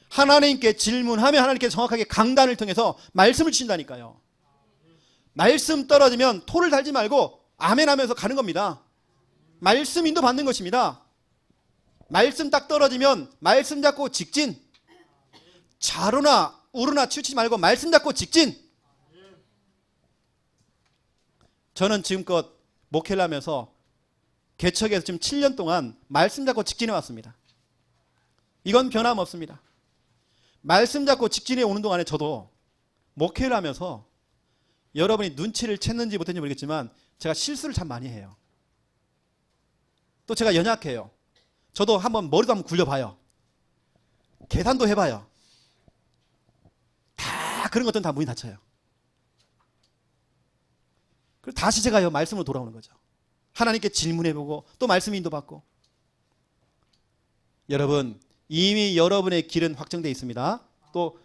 하나님께 질문하면 하나님께 정확하게 강단을 통해서 말씀을 주신다니까요. 말씀 떨어지면 토를 달지 말고 아멘 하면서 가는 겁니다. 말씀 인도 받는 것입니다. 말씀 딱 떨어지면 말씀 잡고 직진. 좌로나 우로나 치우치지 말고 말씀 잡고 직진. 저는 지금껏 목회를 하면서 개척에서 지금 7년 동안 말씀 잡고 직진해 왔습니다. 이건 변함없습니다. 말씀 잡고 직진해 오는 동안에 저도 목회를 하면서 여러분이 눈치를 챘는지 못했는지 모르겠지만 제가 실수를 참 많이 해요. 또 제가 연약해요. 저도 한번 머리도 한번 굴려봐요. 계산도 해봐요. 다 그런 것들은 다 문이 닫혀요. 그리고 다시 제가 말씀으로 돌아오는 거죠. 하나님께 질문해보고 또 말씀 인도받고. 여러분 이미 여러분의 길은 확정되어 있습니다. 또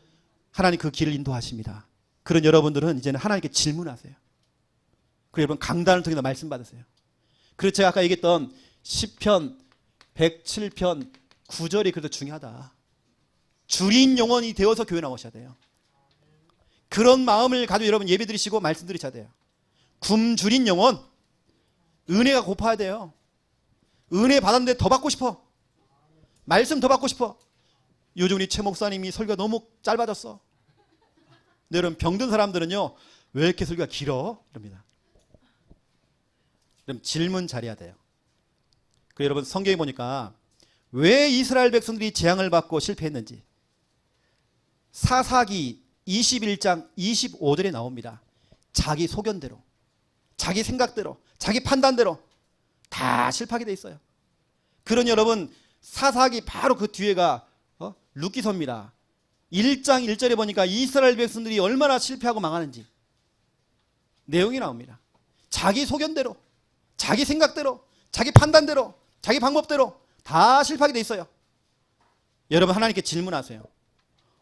하나님 그 길을 인도하십니다. 그런 여러분들은 이제는 하나님께 질문하세요. 그리고 여러분 강단을 통해서 말씀 받으세요. 그래서 제가 아까 얘기했던 시편 107편 9절이 그래도 중요하다. 주린 영혼이 되어서 교회 나오셔야 돼요. 그런 마음을 가지고 여러분 예배 드리시고 말씀 드리셔야 돼요. 굶주린 영혼, 은혜가 고파야 돼요. 은혜 받았는데 더 받고 싶어. 말씀 더 받고 싶어. 요즘 우리 최 목사님이 설교가 너무 짧아졌어. 근데 여러분 병든 사람들은요 왜 이렇게 설교가 길어? 이럽니다. 그럼 질문 잘해야 돼요. 그 여러분 성경에 보니까 왜 이스라엘 백성들이 재앙을 받고 실패했는지 사사기 21장 25절에 나옵니다. 자기 소견대로, 자기 생각대로, 자기 판단대로 다 실패하게 돼 있어요. 그러니 여러분 사사기 바로 그 뒤에가 룻기서입니다. 1장 1절에 보니까 이스라엘 백성들이 얼마나 실패하고 망하는지 내용이 나옵니다. 자기 소견대로, 자기 생각대로, 자기 판단대로, 자기 방법대로 다 실패하게 돼 있어요. 여러분 하나님께 질문하세요.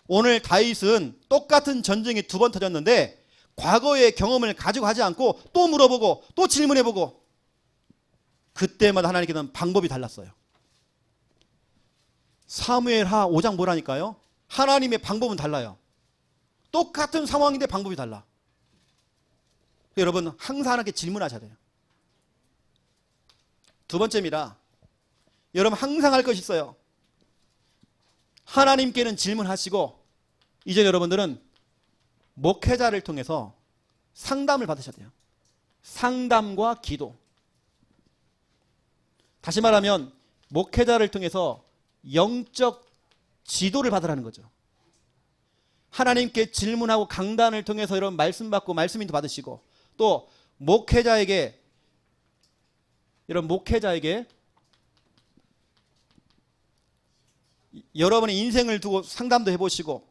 오늘 다윗은 똑같은 전쟁이 2번 터졌는데 과거의 경험을 가지고 하지 않고 또 물어보고 또 질문해보고 그때마다 하나님께는 방법이 달랐어요. 사무엘하 5장 뭐라니까요? 하나님의 방법은 달라요. 똑같은 상황인데 방법이 달라. 여러분 항상 하나님께 질문하셔야 돼요. 두 번째입니다. 여러분 항상 할 것이 있어요. 하나님께는 질문하시고 이제 여러분들은 목회자를 통해서 상담을 받으셔야 돼요. 상담과 기도. 다시 말하면 목회자를 통해서 영적 지도를 받으라는 거죠. 하나님께 질문하고 강단을 통해서 이런 말씀 받고 말씀 인도 받으시고 또 목회자에게 이런 목회자에게 여러분의 인생을 두고 상담도 해보시고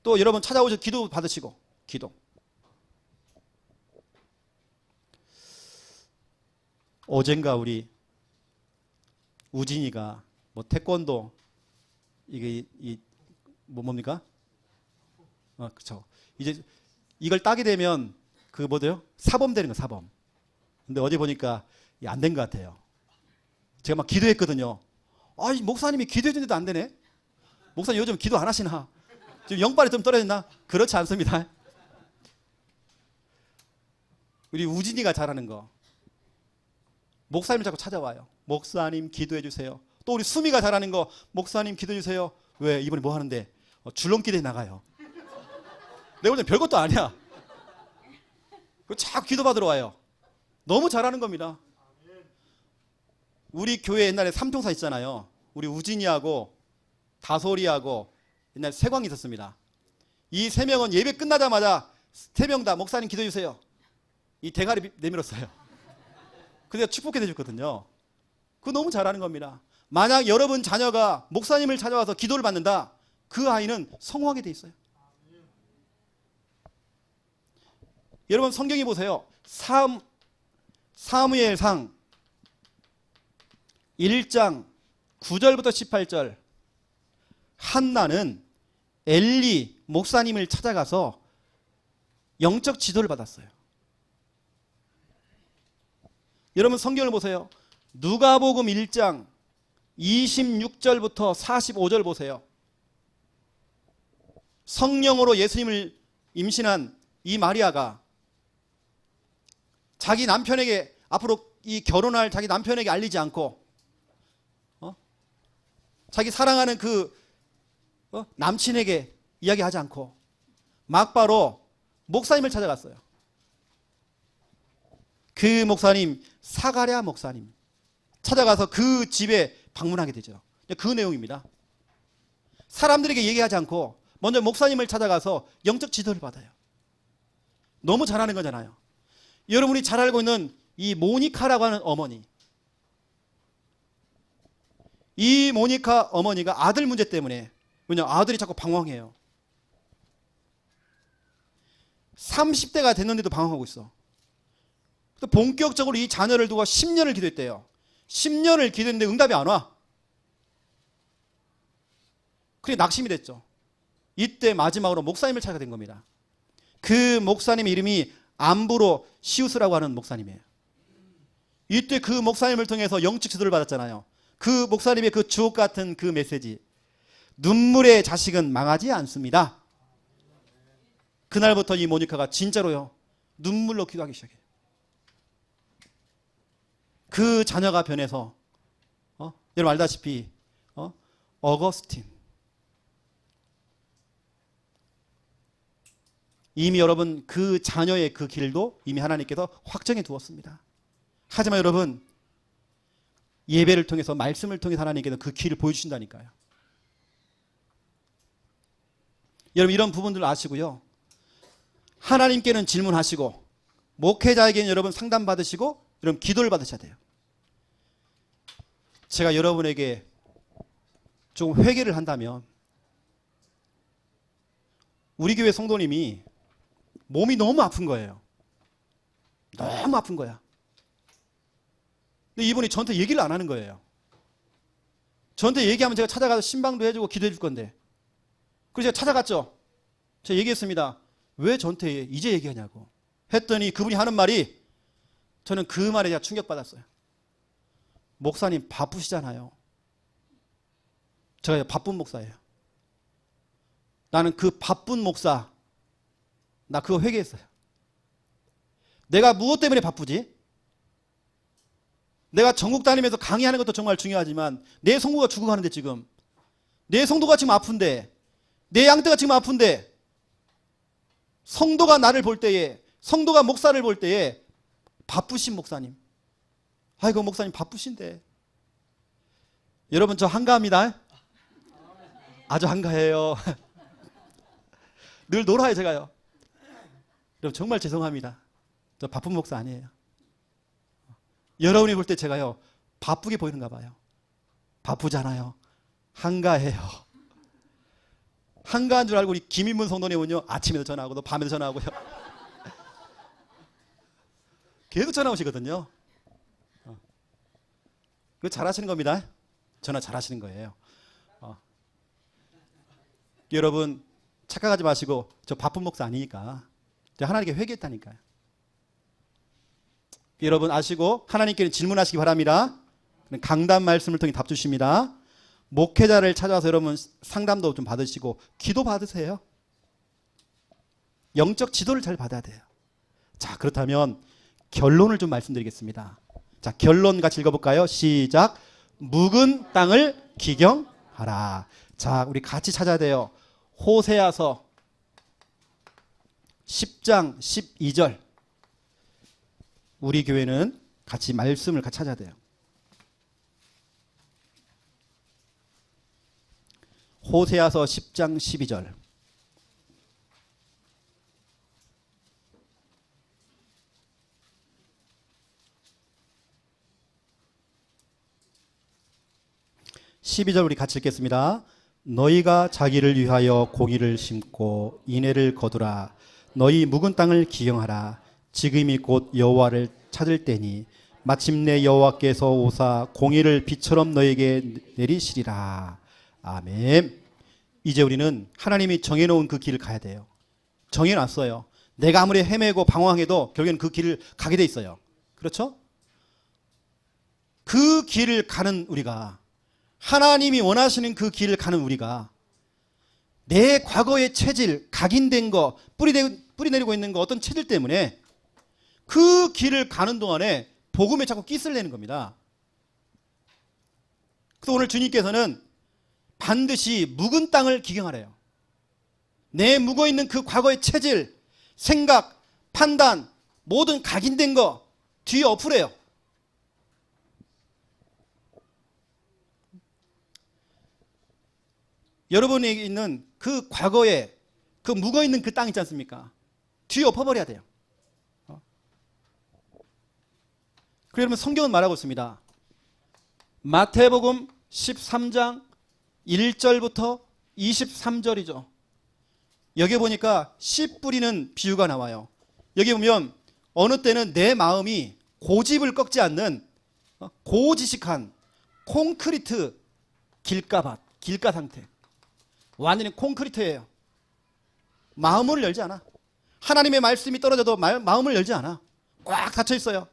또 여러분 찾아오셔서 기도 받으시고 기도. 어젠가 우리 우진이가 뭐 태권도 이게 뭡니까? 그렇죠. 이제 이걸 따게 되면 그 뭐래요? 사범 되는 거 사범. 근데 어제 보니까 안 된 것 같아요. 제가 막 기도했거든요. 아, 목사님이 기도해주는데도 안 되네. 목사님 요즘 기도 안 하시나? 지금 영빨이 좀 떨어졌나? 그렇지 않습니다. 우리 우진이가 잘하는 거. 목사님 자꾸 찾아와요. 목사님 기도해 주세요. 또 우리 수미가 잘하는 거. 목사님 기도해 주세요. 왜? 이번에 뭐 하는데? 줄넘기대에 나가요. 내가 볼 땐 별것도 아니야. 자꾸 기도받으러 와요. 너무 잘하는 겁니다. 우리 교회 옛날에 삼총사 있잖아요. 우리 우진이하고 다솔이하고 옛날에 세광이 있었습니다. 이 세 명은 예배 끝나자마자 세 명 다 목사님 기도해 주세요. 이 대가리 내밀었어요. 그래서 축복해 주거든요. 그거 너무 잘하는 겁니다. 만약 여러분 자녀가 목사님을 찾아와서 기도를 받는다. 그 아이는 성공하게 돼 있어요. 여러분 성경에 보세요. 사무엘상 1장 9절부터 18절. 한나는 엘리 목사님을 찾아가서 영적 지도를 받았어요. 여러분 성경을 보세요. 누가복음 1장 26절부터 45절 보세요. 성령으로 예수님을 임신한 이 마리아가 자기 남편에게 앞으로 이 결혼할 자기 남편에게 알리지 않고 자기 사랑하는 그 남친에게 이야기하지 않고 막바로 목사님을 찾아갔어요. 그 목사님 사가랴 목사님 찾아가서 그 집에 방문하게 되죠. 그 내용입니다. 사람들에게 얘기하지 않고 먼저 목사님을 찾아가서 영적 지도를 받아요. 너무 잘하는 거잖아요. 여러분이 잘 알고 있는 이 모니카라고 하는 어머니, 이 모니카 어머니가 아들 문제 때문에, 왜냐하면 아들이 자꾸 방황해요. 30대가 됐는데도 방황하고 있어. 본격적으로 이 자녀를 두고 10년을 기도했대요. 10년을 기도했는데 응답이 안 와. 그래 낙심이 됐죠. 이때 마지막으로 목사님을 찾아가 된 겁니다. 그 목사님의 이름이 암브로 시우스라고 하는 목사님이에요. 이때 그 목사님을 통해서 영적 지도를 받았잖아요. 그 목사님의 그 주옥 같은 그 메시지, 눈물의 자식은 망하지 않습니다. 그날부터 이 모니카가 진짜로요 눈물로 기도하기 시작해요. 그 자녀가 변해서 여러분 알다시피 어거스틴, 이미 여러분 그 자녀의 그 길도 이미 하나님께서 확정해 두었습니다. 하지만 여러분 예배를 통해서 말씀을 통해서 하나님께서 그 길을 보여주신다니까요. 여러분 이런 부분들 아시고요. 하나님께는 질문하시고 목회자에게는 여러분 상담 받으시고 여러분 기도를 받으셔야 돼요. 제가 여러분에게 조금 회개를 한다면 우리 교회 성도님이 몸이 너무 아픈 거예요. 너무 아픈 거야. 근데 이분이 저한테 얘기를 안 하는 거예요. 저한테 얘기하면 제가 찾아가서 신방도 해주고 기도해 줄 건데. 그래서 제가 찾아갔죠. 제가 얘기했습니다. 왜 저한테 이제 얘기하냐고 했더니 그분이 하는 말이, 저는 그 말에 제가 충격받았어요. 목사님 바쁘시잖아요. 제가 바쁜 목사예요. 나는 그 바쁜 목사, 나 그거 회개했어요. 내가 무엇 때문에 바쁘지? 내가 전국 다니면서 강의하는 것도 정말 중요하지만 내 성도가 죽어가는데, 지금 내 성도가 지금 아픈데, 내 양떼가 지금 아픈데, 성도가 나를 볼 때에, 성도가 목사를 볼 때에 바쁘신 목사님, 아이고 목사님 바쁘신데. 여러분 저 한가합니다. 아주 한가해요. 늘 놀아요 제가요. 여러분 정말 죄송합니다. 저 바쁜 목사 아니에요. 여러분이 볼 때 제가요 바쁘게 보이는가 봐요. 바쁘잖아요. 한가해요. 한가한 줄 알고 우리 김인문 성도님은요 아침에도 전화하고 밤에도 전화하고요. 계속 전화 오시거든요. 그거 잘하시는 겁니다. 전화 잘하시는 거예요. 여러분 착각하지 마시고 저 바쁜 목사 아니니까 하나님께 회개했다니까요. 여러분 아시고 하나님께는 질문하시기 바랍니다. 강단 말씀을 통해 답 주십니다. 목회자를 찾아와서 여러분 상담도 좀 받으시고 기도 받으세요. 영적 지도를 잘 받아야 돼요. 자, 그렇다면 결론을 좀 말씀드리겠습니다. 자, 결론 같이 읽어볼까요? 시작. 묵은 땅을 기경하라. 자, 우리 같이 찾아야 돼요. 호세아서 10장 12절. 우리 교회는 같이 말씀을 같이 찾아야 돼요. 호세아서 10장 12절. (12절) 우리 같이 읽겠습니다. 너희가 자기를 위하여 고기를 심고 인애를 거두라. 너희 묵은 땅을 기경하라. 지금이 곧 여호와를 찾을 때니 마침내 여호와께서 오사 공의를 비처럼 너에게 내리시리라. 아멘. 이제 우리는 하나님이 정해놓은 그 길을 가야 돼요. 정해놨어요. 내가 아무리 헤매고 방황해도 결국에는 그 길을 가게 돼 있어요. 그렇죠? 그 길을 가는 우리가, 하나님이 원하시는 그 길을 가는 우리가 내 과거의 체질, 각인된 거, 뿌리 내리고 있는 거, 어떤 체질 때문에 그 길을 가는 동안에 복음에 자꾸 끼슬 내는 겁니다. 그래서 오늘 주님께서는 반드시 묵은 땅을 기경하래요. 내 묵어있는 그 과거의 체질, 생각, 판단, 모든 각인된 거 뒤에 엎으래요. 여러분에게 있는 그 과거에 그 묵어있는 그 땅 있지 않습니까? 뒤에 엎어버려야 돼요. 그러면 성경은 말하고 있습니다. 마태복음 13장 1절부터 23절이죠. 여기 보니까 씨 뿌리는 비유가 나와요. 여기 보면 어느 때는 내 마음이 고집을 꺾지 않는 고지식한 콘크리트 길가밭, 길가 상태. 완전히 콘크리트예요. 마음을 열지 않아. 하나님의 말씀이 떨어져도 마음을 열지 않아. 꽉 닫혀 있어요.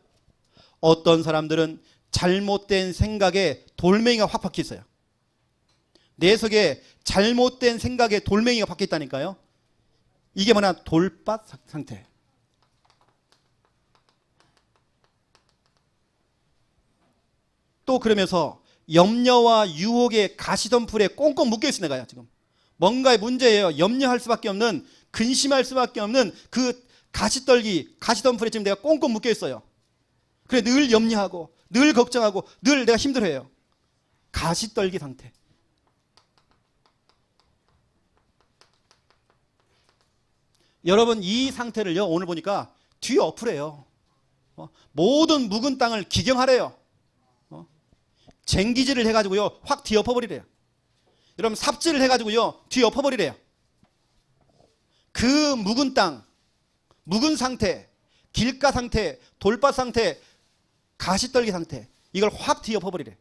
어떤 사람들은 잘못된 생각에 돌멩이가 확 박혀 있어요. 내 속에 잘못된 생각에 돌멩이가 박혀 있다니까요. 이게 뭐냐? 돌밭 상태. 또 그러면서 염려와 유혹의 가시덤불에 꽁꽁 묶여 있어 내가요. 지금 뭔가의 문제예요. 염려할 수밖에 없는, 근심할 수밖에 없는 그 가시떨기, 가시덤불에 지금 내가 꽁꽁 묶여 있어요. 그래 늘 염려하고 늘 걱정하고 늘 내가 힘들어해요. 가시떨기 상태. 여러분 이 상태를요 오늘 보니까 뒤에 엎으래요. 모든 묵은 땅을 기경하래요. 쟁기질을 해가지고요 확 뒤엎어버리래요. 여러분 삽질을 해가지고요 뒤엎어버리래요. 그 묵은 땅, 묵은 상태, 길가 상태, 돌밭 상태, 가시떨기 상태, 이걸 확 뒤엎어버리래.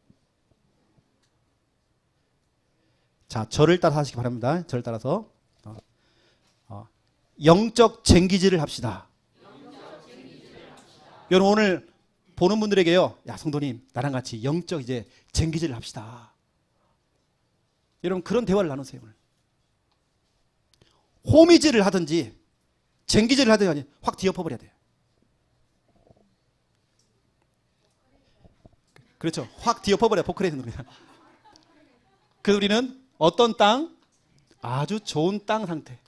자, 저를 따라 하시기 바랍니다. 저를 따라서 영적 쟁기질을 합시다. 여러분 오늘 보는 분들에게요, 야 성도님 나랑 같이 영적 이제 쟁기질을 합시다. 여러분 그런 대화를 나누세요. 오늘 호미질을 하든지 쟁기질을 하든지 확 뒤엎어버려야 돼요. 그렇죠. 확 뒤엎어버려요. 포크레이는 우리가. 그래서 우리는 어떤 땅? 아주 좋은 땅 상태.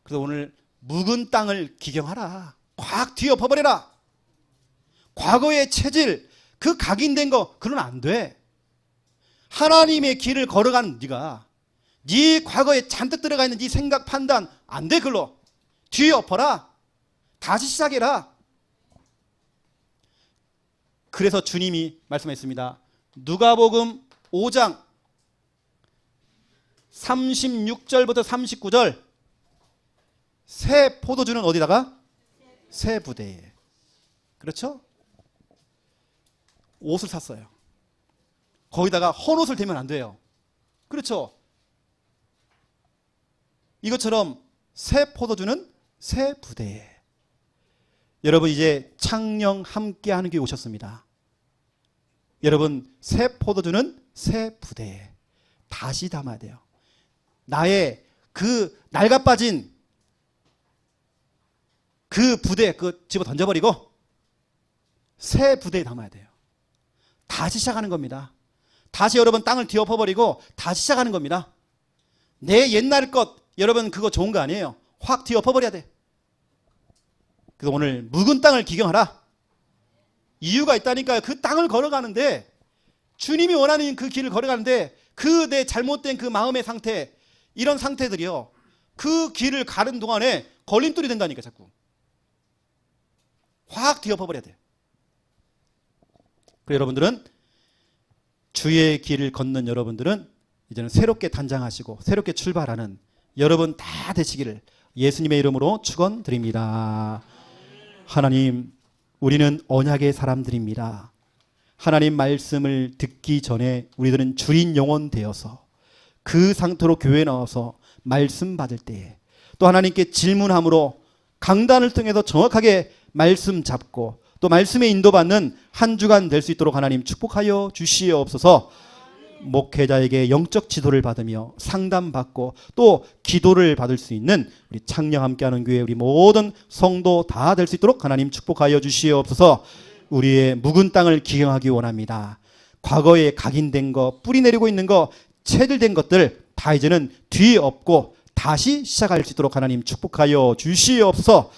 그래서 오늘 묵은 땅을 기경하라. 확 뒤엎어버려라. 과거의 체질, 그 각인된 거 그건 안 돼. 하나님의 길을 걸어가는 네가 네 과거에 잔뜩 들어가 있는 네 생각 판단 안 돼. 그걸로 뒤엎어라. 다시 시작해라. 그래서 주님이 말씀했습니다. 누가복음 5장 36절부터 39절 새 포도주는 어디다가? 새 부대에. 그렇죠? 옷을 샀어요. 거기다가 헌옷을 대면 안 돼요. 그렇죠? 이것처럼 새 포도주는 새 부대에. 여러분 이제 창녕 함께하는 교회 오셨습니다. 여러분 새 포도주는 새 부대에 다시 담아야 돼요. 나의 그 낡아빠진 그 부대 그 집어 던져버리고 새 부대에 담아야 돼요. 다시 시작하는 겁니다. 다시 여러분 땅을 뒤엎어버리고 다시 시작하는 겁니다. 내 옛날 것 여러분 그거 좋은 거 아니에요. 확 뒤엎어버려야 돼. 그래서 오늘 묵은 땅을 기경하라. 이유가 있다니까요. 그 땅을 걸어가는데 주님이 원하는 그 길을 걸어가는데 그 내 잘못된 그 마음의 상태 이런 상태들이요. 그 길을 가는 동안에 걸림돌이 된다니까 자꾸. 확 뒤엎어버려야 돼. 그래서 여러분들은 주의 길을 걷는 여러분들은 이제는 새롭게 단장하시고 새롭게 출발하는 여러분 다 되시기를 예수님의 이름으로 축원드립니다. 하나님 우리는 언약의 사람들입니다. 하나님 말씀을 듣기 전에 우리들은 주인 영혼 되어서 그 상태로 교회에 나와서 말씀 받을 때에 또 하나님께 질문함으로 강단을 통해서 정확하게 말씀 잡고 또 말씀에 인도받는 한 주간 될 수 있도록 하나님 축복하여 주시옵소서. 목회자에게 영적 지도를 받으며 상담받고 또 기도를 받을 수 있는 우리 창녕 함께하는 교회 우리 모든 성도 다 될 수 있도록 하나님 축복하여 주시옵소서. 우리의 묵은 땅을 기경하기 원합니다. 과거에 각인된 거, 뿌리 내리고 있는 거, 체들된 것들 다 이제는 뒤엎고 다시 시작할 수 있도록 하나님 축복하여 주시옵소서.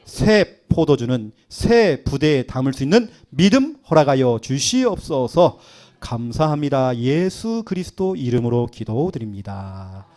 새 포도주는 새 부대에 담을 수 있는 믿음 허락하여 주시옵소서. 감사합니다. 예수 그리스도 이름으로 기도드립니다.